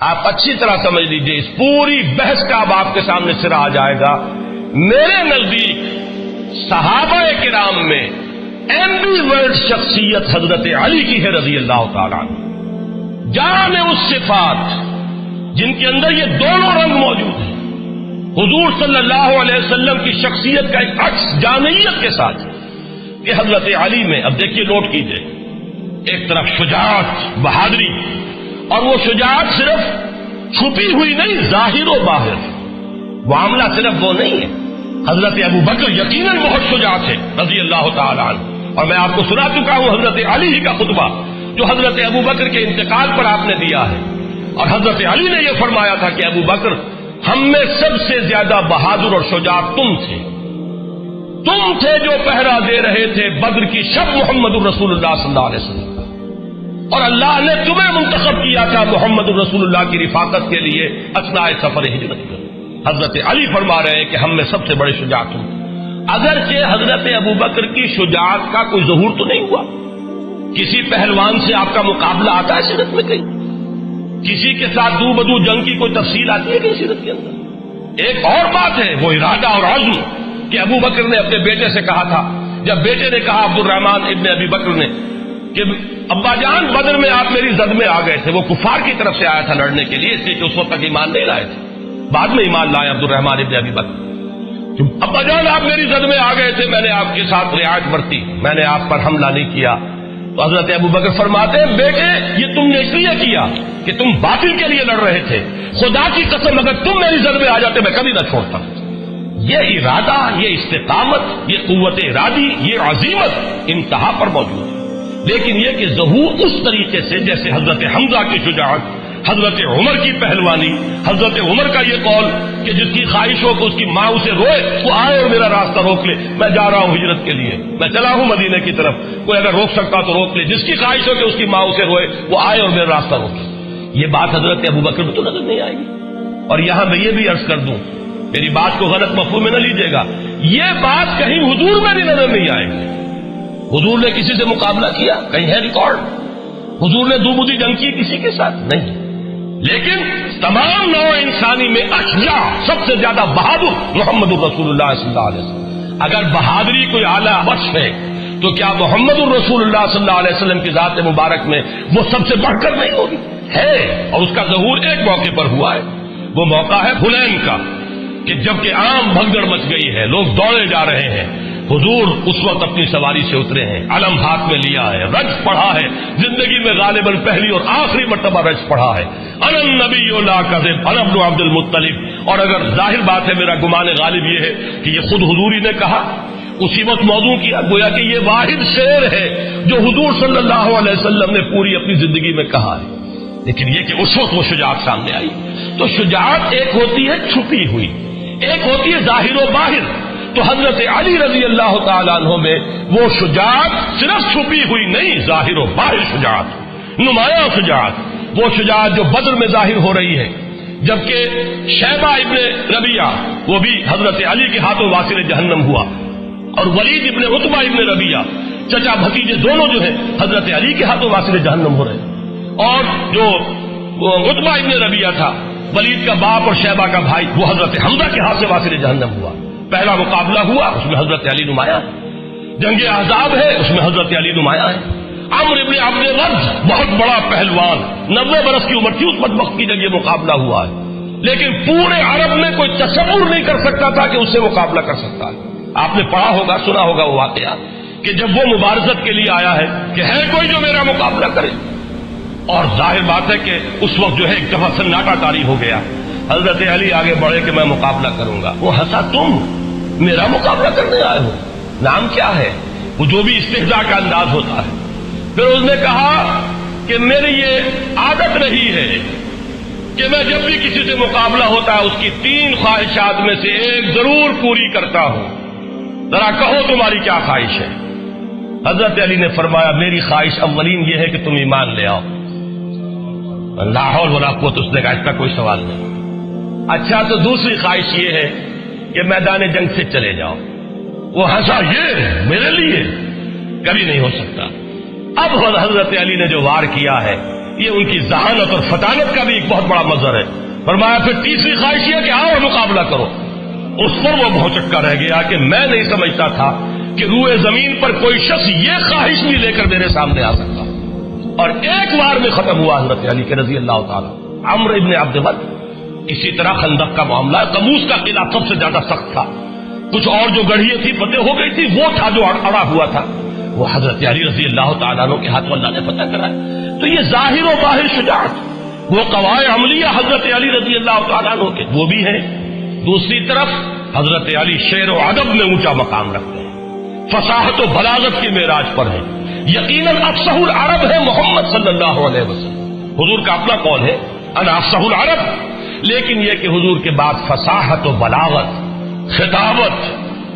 آپ اچھی طرح سمجھ لیجئے، اس پوری بحث کا اب آپ کے سامنے سرا آ جائے گا۔ میرے نزدیک صحابہ کرام میں ایمبی ورڈ شخصیت حضرت علی کی ہے رضی اللہ تعالیٰ عنہ، جامع الصفات، جن کے اندر یہ دونوں رنگ موجود ہیں، حضور صلی اللہ علیہ وسلم کی شخصیت کا ایک عکس جامعیت کے ساتھ کہ حضرت علی میں، اب دیکھیے نوٹ کیجئے، ایک طرف شجاعت، بہادری، اور وہ شجاعت صرف چھپی ہوئی نہیں، ظاہر و باہر، معاملہ صرف وہ نہیں ہے۔ حضرت ابو بکر یقیناً بہت شجاع تھے رضی اللہ تعالیٰ عنہ، اور میں آپ کو سنا چکا ہوں حضرت علی ہی کا خطبہ جو حضرت ابو بکر کے انتقال پر آپ نے دیا ہے، اور حضرت علی نے یہ فرمایا تھا کہ ابو بکر ہم میں سب سے زیادہ بہادر اور شجاع تم تھے جو پہرا دے رہے تھے بدر کی شب محمد الرسول اللہ صلی اللہ علیہ وسلم، اور اللہ نے تمہیں منتخب کیا تھا محمد الرسول اللہ کی رفاقت کے لیے اثناء سفر ہجرت میں۔ حضرت علی فرما رہے ہیں کہ ہم میں سب سے بڑے شجاع تم، اگرچہ حضرت ابو بکر کی شجاعت کا کوئی ظہور تو نہیں ہوا، کسی پہلوان سے آپ کا مقابلہ آتا ہے سیرت میں کہیں؟ کسی کے ساتھ دو بدو جنگ کی کوئی تفصیل آتی ہے کہیں سیرت کے اندر؟ ایک اور بات ہے وہ ارادہ اور عزم کہ ابو بکر نے اپنے بیٹے سے کہا تھا، جب بیٹے نے کہا عبد الرحمن ابن ابی بکر نے کہ ابا جان بدر میں آپ میری زد میں آ گئے تھے، وہ کفار کی طرف سے آیا تھا لڑنے کے لیے، اس لیے کہ اس وقت تک ایمان نہیں لائے تھے، بعد میں ایمان لائے عبد الرحمن ابن ابی بکر۔ ابا جان آپ میری زد میں آ گئے تھے، میں نے آپ کے ساتھ رعایت برتی، میں نے آپ پر حملہ نہیں کیا۔ تو حضرت ابو بکر فرماتے ہیں بیٹے یہ تم نے اس لیے کیا کہ تم باطل کے لیے لڑ رہے تھے، خدا کی قسم اگر تم میری زد میں آ جاتے میں کبھی نہ چھوڑتا۔ یہ ارادہ، یہ استقامت، یہ قوت ارادی، یہ عزیمت انتہا پر موجود ہے، لیکن یہ کہ ظہور اس طریقے سے جیسے حضرت حمزہ کی شجاعت، حضرت عمر کی پہلوانی، حضرت عمر کا یہ قول کہ جس کی خواہش ہو کہ اس کی ماں اسے روئے وہ آئے اور میرا راستہ روک لے، میں جا رہا ہوں ہجرت کے لیے، میں چلا ہوں مدینے کی طرف، کوئی اگر روک سکتا تو روک لے، جس کی خواہش ہو کہ اس کی ماں اسے روئے وہ آئے اور میرا راستہ روک لے۔ یہ بات حضرت ابو بکر میں تو نظر نہیں آئے گی۔ اور یہاں میں یہ بھی عرض کر دوں، میری بات کو غلط مفہوم میں نہ لیجیے گا، یہ بات کہیں حضور میں بھی نظر نہیں آئے گی۔ حضور نے کسی سے مقابلہ کیا؟ کہیں ہے ریکارڈ؟ حضور نے دو بدی جنگ کی کسی کے ساتھ؟ نہیں۔ لیکن تمام نوع انسانی میں اشجاع، سب سے زیادہ بہادر محمد الرسول اللہ صلی اللہ علیہ وسلم۔ اگر بہادری کوئی اعلیٰ وصف ہے تو کیا محمد الرسول اللہ صلی اللہ علیہ وسلم کی ذات مبارک میں وہ سب سے بڑھ کر نہیں ہوگی؟ ہے، اور اس کا ظہور ایک موقع پر ہوا ہے، وہ موقع ہے حنین کا، کہ جبکہ عام بھگدڑ مچ گئی ہے، لوگ دوڑے جا رہے ہیں، حضور اس وقت اپنی سواری سے اترے ہیں، علم ہاتھ میں لیا ہے، رج پڑھا ہے، زندگی میں غالباً پہلی اور آخری مرتبہ رج پڑھا ہے، انا النبی لا کذب انا ابن عبد المطلب۔ اور اگر ظاہر بات ہے، میرا گمان غالب یہ ہے کہ یہ خود حضور ہی نے کہا، اسی وقت موضوع کیا، گویا کہ یہ واحد شعر ہے جو حضور صلی اللہ علیہ وسلم نے پوری اپنی زندگی میں کہا ہے۔ لیکن یہ کہ اس وقت وہ شجاعت سامنے آئی، تو شجاعت ایک ہوتی ہے چھپی ہوئی، ایک ہوتی ہے ظاہر و باہر۔ تو حضرت علی رضی اللہ تعالیٰ عنہ میں وہ شجاعت صرف چھپی ہوئی نہیں، ظاہر و باہر شجاعت، نمایاں شجاعت، وہ شجاعت جو بدر میں ظاہر ہو رہی ہے، جبکہ شیبہ ابن ربیعہ وہ بھی حضرت علی کے ہاتھوں واسل جہنم ہوا، اور ولید ابن عتبہ ابن ربیعہ چچا بھتیجے دونوں جو ہیں حضرت علی کے ہاتھوں واسل جہنم ہو رہے ہیں، اور جو عتبہ ابن ربیعہ تھا ولید کا باپ اور شیبہ کا بھائی، وہ حضرت حمزہ کے ہاتھ سے واسل جہنم ہوا۔ پہلا مقابلہ ہوا، اس میں حضرت علی نمایاں ہے، جنگ احزاب ہے، اس میں حضرت علی نمایاں ہے۔ عمرو ابن عبد الرز بہت بڑا پہلوان، 90 برس کی عمر تھی اس وقت کی جب یہ مقابلہ ہوا ہے، لیکن پورے عرب میں کوئی تصور نہیں کر سکتا تھا کہ اس سے مقابلہ کر سکتا ہے۔ آپ نے پڑھا ہوگا، سنا ہوگا وہ واقعہ کہ جب وہ مبارزت کے لیے آیا ہے کہ ہے کوئی جو میرا مقابلہ کرے، اور ظاہر بات ہے کہ اس وقت جو ہے ایک دفعہ سناٹا طاری ہو گیا، حضرت علی آگے بڑھے کہ میں مقابلہ کروں گا، وہ ہنسا، تم میرا مقابلہ کرنے آئے ہو، نام کیا ہے؟ وہ جو بھی استہزاء کا انداز ہوتا ہے۔ پھر اس نے کہا کہ میری یہ عادت رہی ہے کہ میں جب بھی کسی سے مقابلہ ہوتا ہے اس کی 3 خواہشات میں سے ایک ضرور پوری کرتا ہوں، ذرا کہو تمہاری کیا خواہش ہے؟ حضرت علی نے فرمایا میری خواہش اولین یہ ہے کہ تم ایمان لے آؤ۔ لا حول ولا قوت، اس نے کہا اس کا کوئی سوال نہیں۔ اچھا تو دوسری خواہش یہ ہے کہ میدان جنگ سے چلے جاؤ۔ وہ ہنسا، یہ میرے لیے کبھی نہیں ہو سکتا۔ اب حضرت علی نے جو وار کیا ہے یہ ان کی ذہانت اور فطانت کا بھی ایک بہت بڑا مظہر ہے. فرمایا پھر تیسری خواہش یہ کہ آؤ اور مقابلہ کرو. اس پر وہ بھوچکا رہ گیا کہ میں نہیں سمجھتا تھا کہ روئے زمین پر کوئی شخص یہ خواہش بھی لے کر میرے سامنے آ سکتا. اور ایک بار میں ختم ہوا حضرت علی کے رضی اللہ تعالیٰ. عمرو ابن عبد ود اسی طرح خندق کا معاملہ. قموس کا قلعہ سب سے زیادہ سخت تھا. کچھ اور جو گڑھیاں تھی فتح ہو گئی تھی, وہ تھا جو اڑا ہوا تھا, وہ حضرت علی رضی اللہ تعالیٰ عنہ کے ہاتھوں اللہ نے فتح کرایا. تو یہ ظاہر و باہر شجاعت, وہ قواعد عملیہ حضرت علی رضی اللہ تعالیٰ عنہ کے وہ بھی ہیں. دوسری طرف حضرت علی شعر و ادب میں اونچا مقام رکھتے ہیں, فصاحت و بلاغت کی معراج پر ہیں. یقیناً افصح العرب ہے محمد صلی اللہ علیہ وسلم. حضور کا اپنا قول ہے انا افصح العرب, لیکن یہ کہ حضور کے بعد فصاحت و بلاغت, خطابت,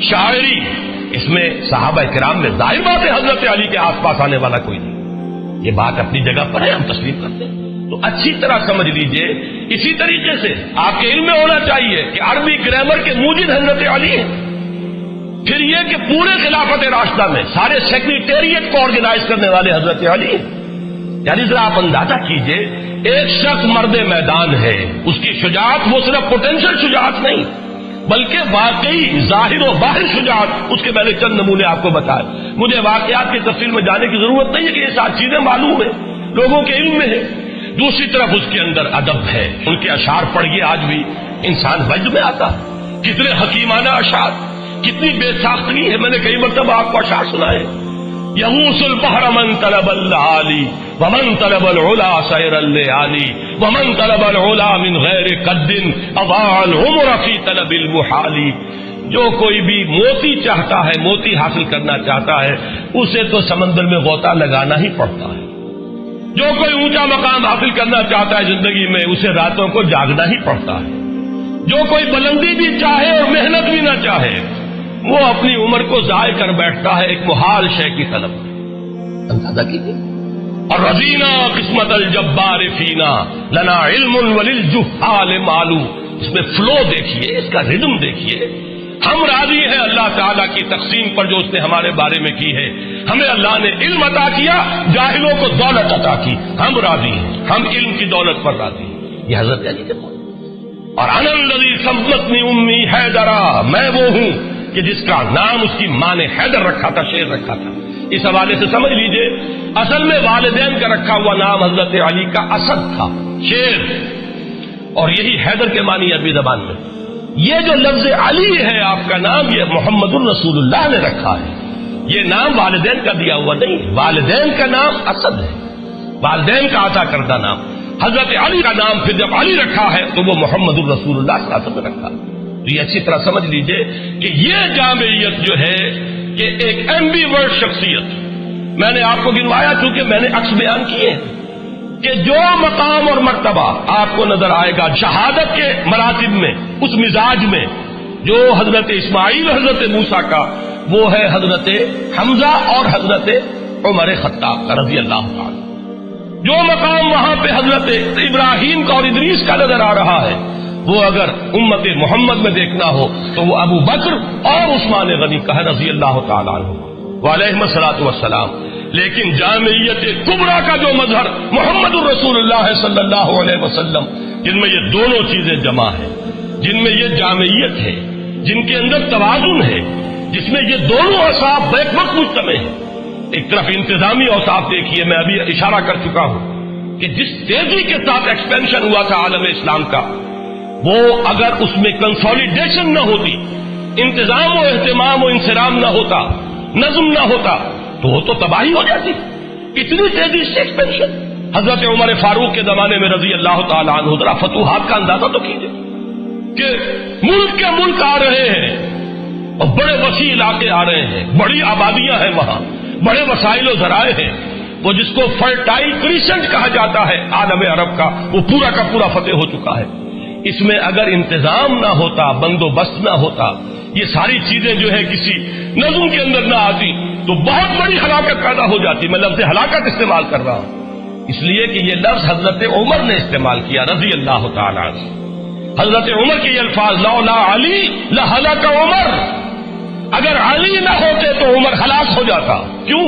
شاعری, اس میں صحابہ کرام میں ظاہر بات ہے حضرت علی کے آس پاس آنے والا کوئی نہیں. یہ بات اپنی جگہ پر ہے, ہم تسلیم کرتے ہیں. تو اچھی طرح سمجھ لیجئے. اسی طریقے سے آپ کے علم میں ہونا چاہیے کہ عربی گرامر کے موجد حضرت علی ہیں. پھر یہ کہ پورے خلافت راشدہ میں سارے سیکریٹریٹ کو آرگنائز کرنے والے حضرت علی ہیں. یعنی ذرا آپ اندازہ کیجئے, ایک شخص مرد میدان ہے, اس کی شجاعت وہ صرف پوٹینشل شجاعت نہیں بلکہ واقعی ظاہر و باہر شجاعت. اس کے پہلے چند نمونے آپ کو بتائے. مجھے واقعات کی تفصیل میں جانے کی ضرورت نہیں ہے کہ یہ ساری چیزیں معلوم ہیں, لوگوں کے علم میں ہے. دوسری طرف اس کے اندر ادب ہے. ان کے اشعار پڑھیے, آج بھی انسان وجد میں آتا. کتنے حکیمانہ اشعار, کتنی بے ساختگی ہے. میں نے کئی مرتبہ آپ کو اشعار سنائے. یغوص البحر من طلب العالی ومن طلب العلا سیر الليالي ومن طلب العلا من غیر قد اضاع العمر فی طلب المحال. جو کوئی بھی موتی چاہتا ہے, موتی حاصل کرنا چاہتا ہے, اسے تو سمندر میں غوطہ لگانا ہی پڑتا ہے. جو کوئی اونچا مقام حاصل کرنا چاہتا ہے زندگی میں, اسے راتوں کو جاگنا ہی پڑتا ہے. جو کوئی بلندی بھی چاہے اور محنت بھی نہ چاہے, وہ اپنی عمر کو ضائع کر بیٹھتا ہے ایک محال شے کی طلب میں. اندازہ کیجیے. اور رضینا قسمت الجبار فینا لنا علم وللجہال معلوم. اس میں فلو دیکھیے, اس کا ردم دیکھیے. ہم راضی ہیں اللہ تعالیٰ کی تقسیم پر جو اس نے ہمارے بارے میں کی ہے. ہمیں اللہ نے علم عطا کیا, جاہلوں کو دولت عطا کی, ہم راضی ہیں, ہم علم کی دولت پر راضی ہیں. یہ حضرت علی کے قول. اور انا الذی سمتنی امی حیدرا, میں وہ ہوں کہ جس کا نام اس کی ماں نے حیدر رکھا تھا, شیر رکھا تھا. اس حوالے سے سمجھ لیجئے, اصل میں والدین کا رکھا ہوا نام حضرت علی کا اسد تھا, شیر, اور یہی حیدر کے معنی عربی زبان میں. یہ جو لفظ علی ہے آپ کا نام, یہ محمد الرسول اللہ نے رکھا ہے. یہ نام والدین کا دیا ہوا نہیں, والدین کا نام اسد ہے, والدین کا عطا کردہ نام. حضرت علی کا نام پھر جب علی رکھا ہے تو وہ محمد الرسول اللہ صلی اللہ علیہ وسلم نے رکھا. تو یہ اچھی طرح سمجھ لیجئے کہ یہ جامعیت جو ہے کہ ایک ایمبی ورڈ شخصیت, میں نے آپ کو گنوایا چونکہ میں نے عکس بیان کیے کہ جو مقام اور مرتبہ آپ کو نظر آئے گا شہادت کے مراتب میں, اس مزاج میں جو حضرت اسماعیل حضرت موسیٰ کا, وہ ہے حضرت حمزہ اور حضرت عمر خطاب کا رضی اللہ عنہ. جو مقام وہاں پہ حضرت ابراہیم کا اور ادریس کا نظر آ رہا ہے, وہ اگر امت محمد میں دیکھنا ہو تو وہ ابو بکر اور عثمان غنی کا ہے رضی اللہ تعالیٰ عنہ وعلیہم الصلوۃ والسلام. لیکن جامعیت کبریٰ کا جو مظہر محمد الرسول اللہ صلی اللہ علیہ وسلم, جن میں یہ دونوں چیزیں جمع ہیں, جن میں یہ جامعیت ہے, جن کے اندر توازن ہے, جس میں یہ دونوں اوصاف بیک وقت مجتمع ہیں. ایک طرف انتظامی اوصاف دیکھیے, میں ابھی اشارہ کر چکا ہوں کہ جس تیزی کے ساتھ ایکسپینشن ہوا تھا عالم اسلام کا, وہ اگر اس میں کنسولیڈیشن نہ ہوتی, انتظام و اہتمام و انصرام نہ ہوتا, نظم نہ ہوتا, تو وہ تو تباہی ہو جاتی. اتنی تیزی سے ایکسپینشن. حضرت عمر فاروق کے زمانے میں رضی اللہ تعالیٰ عنہ, ذرا فتوحات کا اندازہ تو کیجیے کہ ملک کے ملک آ رہے ہیں اور بڑے وسیع علاقے آ رہے ہیں, بڑی آبادیاں ہیں وہاں, بڑے وسائل و ذرائع ہیں. وہ جس کو فرٹائل کریسنٹ کہا جاتا ہے عالم عرب کا, وہ پورا کا پورا فتح ہو چکا ہے. اس میں اگر انتظام نہ ہوتا, بندوبست نہ ہوتا, یہ ساری چیزیں جو ہے کسی نظم کے اندر نہ آتی, تو بہت بڑی ہلاکت پیدا ہو جاتی. میں لفظ ہلاکت استعمال کر رہا ہوں اس لیے کہ یہ لفظ حضرت عمر نے استعمال کیا رضی اللہ تعالیٰ عنہ. حضرت عمر کے یہ الفاظ, لولا علی لہلک عمر, اگر علی نہ ہوتے تو عمر ہلاک ہو جاتا. کیوں؟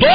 2